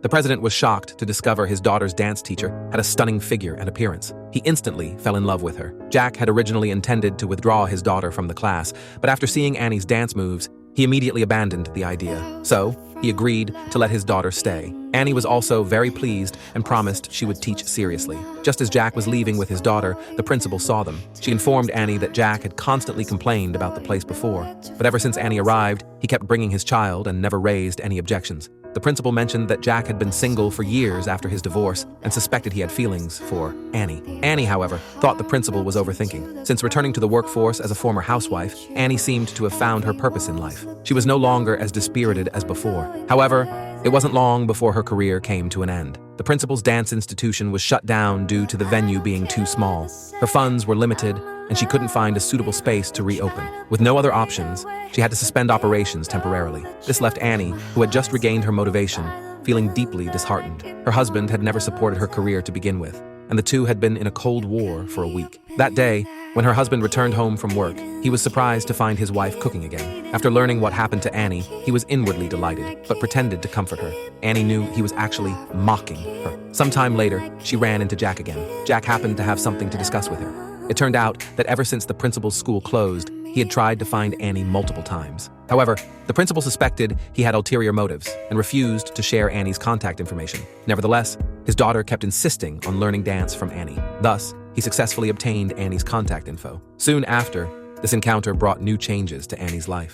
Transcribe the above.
The president was shocked to discover his daughter's dance teacher had a stunning figure and appearance. He instantly fell in love with her. Jack had originally intended to withdraw his daughter from the class, but after seeing Annie's dance moves, he immediately abandoned the idea. So, he agreed to let his daughter stay. Annie was also very pleased and promised she would teach seriously. Just as Jack was leaving with his daughter, the principal saw them. She informed Annie that Jack had constantly complained about the place before, but ever since Annie arrived, he kept bringing his child and never raised any objections. The principal mentioned that Jack had been single for years after his divorce and suspected he had feelings for Annie. Annie, however, thought the principal was overthinking. Since returning to the workforce as a former housewife, Annie seemed to have found her purpose in life. She was no longer as dispirited as before. However, it wasn't long before her career came to an end. The principal's dance institution was shut down due to the venue being too small. Her funds were limited, and she couldn't find a suitable space to reopen. With no other options, she had to suspend operations temporarily. This left Annie, who had just regained her motivation, feeling deeply disheartened. Her husband had never supported her career to begin with, and the two had been in a cold war for a week. That day, when her husband returned home from work, he was surprised to find his wife cooking again. After learning what happened to Annie, he was inwardly delighted, but pretended to comfort her. Annie knew he was actually mocking her. Sometime later, she ran into Jack again. Jack happened to have something to discuss with her. It turned out that ever since the principal's school closed, he had tried to find Annie multiple times. However, the principal suspected he had ulterior motives and refused to share Annie's contact information. Nevertheless, his daughter kept insisting on learning dance from Annie. Thus, he successfully obtained Annie's contact info. Soon after, this encounter brought new changes to Annie's life.